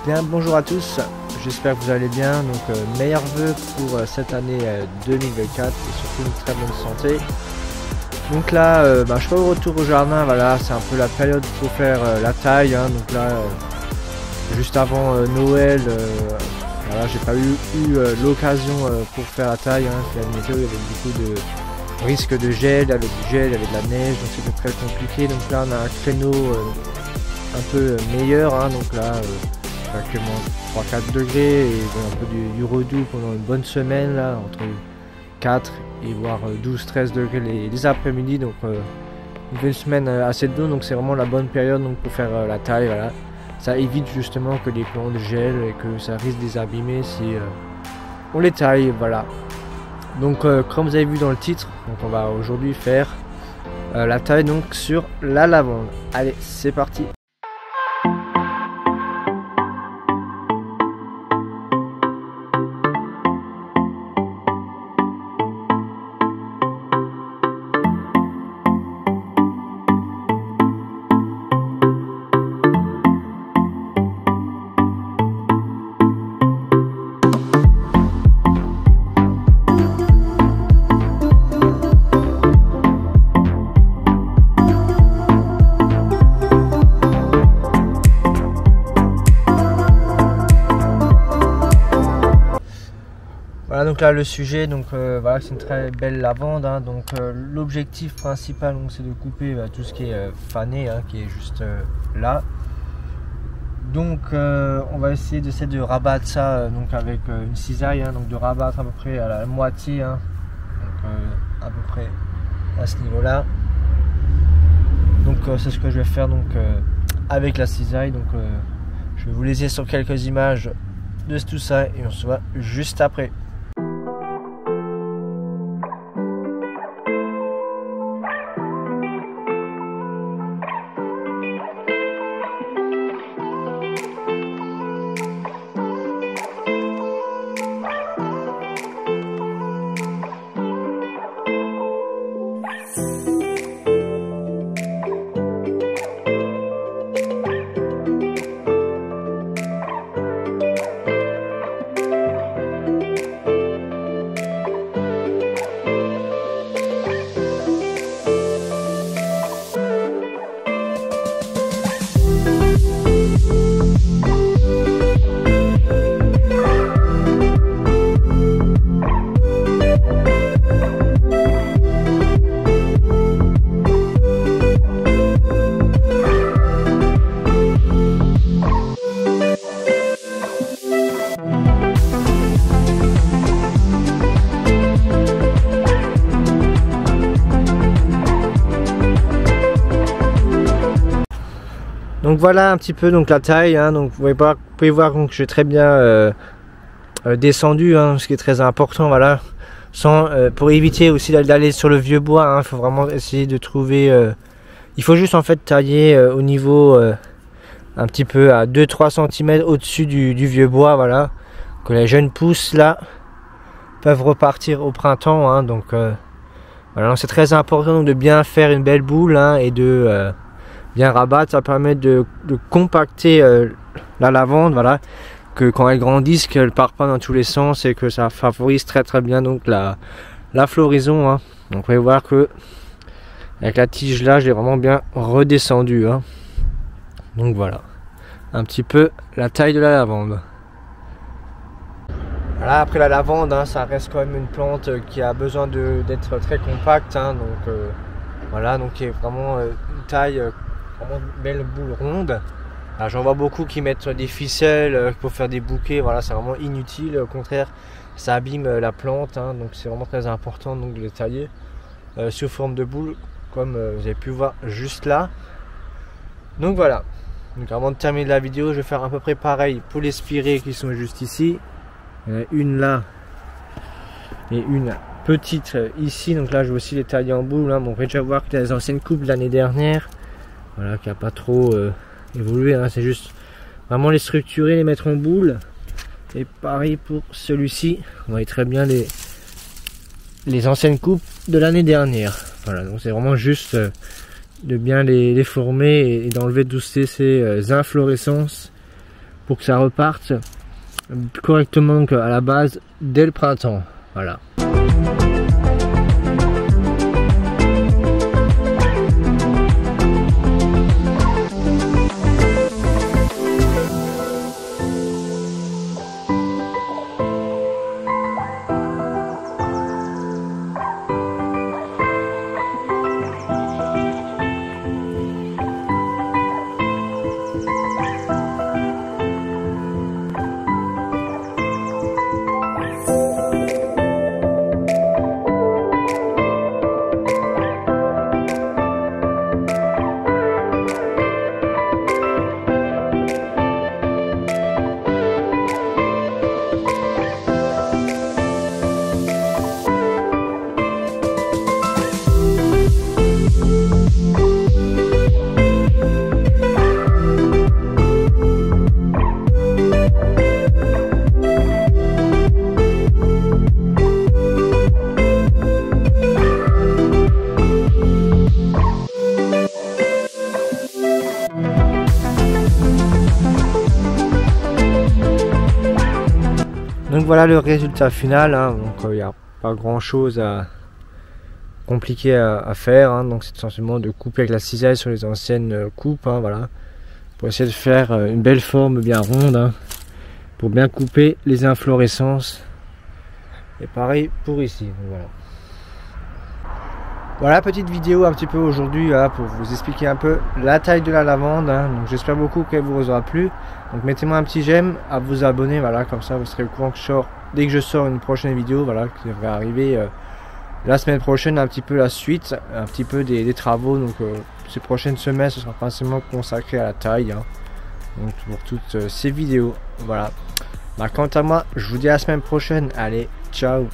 Bien, bonjour à tous, j'espère que vous allez bien. Donc meilleurs vœux pour cette année 2024 et surtout une très bonne santé. Donc là, je suis pas au retour au jardin, voilà, c'est un peu la période pour faire la taille. Donc là, juste avant Noël, voilà, j'ai pas eu l'occasion pour faire la taille. C'est la météo, il y avait beaucoup de risque de gel, il y avait du gel, il y avait de la neige, donc c'était très compliqué. Donc là, on a un créneau un peu meilleur, donc là, actuellement 3-4 degrés et un peu du redoux pendant une bonne semaine, là, entre 4 et voire 12-13 degrés les après-midi. Donc une semaine assez d'eau, donc c'est vraiment la bonne période donc, pour faire la taille. Voilà. Ça évite justement que les plantes gèlent et que ça risque de les abîmer si on les taille. Voilà. Donc comme vous avez vu dans le titre, donc on va aujourd'hui faire la taille donc sur la lavande. Allez, c'est parti. Voilà, donc là le sujet, donc voilà, c'est une très belle lavande. Donc l'objectif principal donc c'est de couper tout ce qui est fané, qui est juste là. Donc on va essayer de rabattre ça donc avec une cisaille, donc de rabattre à peu près à la moitié, donc à peu près à ce niveau là. Donc c'est ce que je vais faire donc avec la cisaille. Donc je vais vous laisser sur quelques images de tout ça et on se voit juste après. Donc voilà un petit peu donc la taille, donc vous pouvez voir donc j'ai très bien descendu, ce qui est très important, voilà, pour éviter aussi d'aller sur le vieux bois. Il faut vraiment essayer de trouver, il faut juste en fait tailler au niveau un petit peu à 2-3 cm au-dessus du vieux bois, voilà, que les jeunes pousses là peuvent repartir au printemps, donc voilà, c'est très important donc, de bien faire une belle boule et de bien rabattre. Ça permet de compacter la lavande, voilà, que quand elle grandisse, qu'elle part pas dans tous les sens et que ça favorise très bien donc la floraison. Donc vous pouvez voir que avec la tige là, je l'ai vraiment bien redescendu. Donc voilà un petit peu la taille de la lavande. Voilà, après la lavande, ça reste quand même une plante qui a besoin d'être très compacte, donc voilà, donc il y a vraiment une taille, vraiment une belle boule ronde. J'en vois beaucoup qui mettent des ficelles pour faire des bouquets, voilà, c'est vraiment inutile, au contraire ça abîme la plante, donc c'est vraiment très important donc, de les tailler sous forme de boule comme vous avez pu voir juste là. Donc voilà, donc avant de terminer la vidéo, je vais faire à peu près pareil pour les spirées qui sont juste ici. Une là et une petite ici, donc là je vais aussi les tailler en boule. On peut déjà voir que les anciennes coupes de l'année dernière, voilà, qui n'a pas trop évolué, c'est juste vraiment les structurer, les mettre en boule. Et pareil pour celui-ci, on voit très bien les anciennes coupes de l'année dernière. Voilà, donc c'est vraiment juste de bien les former et d'enlever toutes ces inflorescences pour que ça reparte correctement donc, à la base dès le printemps. Voilà. Donc voilà le résultat final, hein. Donc il n'y a pas grand chose compliqué à faire, hein. Donc c'est essentiellement de couper avec la cisaille sur les anciennes coupes, hein, voilà, pour essayer de faire une belle forme bien ronde, hein, pour bien couper les inflorescences. Et pareil pour ici. Donc voilà. Voilà, petite vidéo un petit peu aujourd'hui pour vous expliquer un peu la taille de la lavande, hein. Donc j'espère beaucoup qu'elle vous aura plu. Donc mettez-moi un petit j'aime, à vous abonner, voilà, comme ça vous serez au courant que dès que je sors une prochaine vidéo, voilà, qui devrait arriver la semaine prochaine, un petit peu la suite, un petit peu des travaux. Donc ces prochaines semaines, ce sera principalement consacré à la taille, hein. Donc pour toutes ces vidéos, voilà. Bah, quant à moi, je vous dis à la semaine prochaine. Allez, ciao.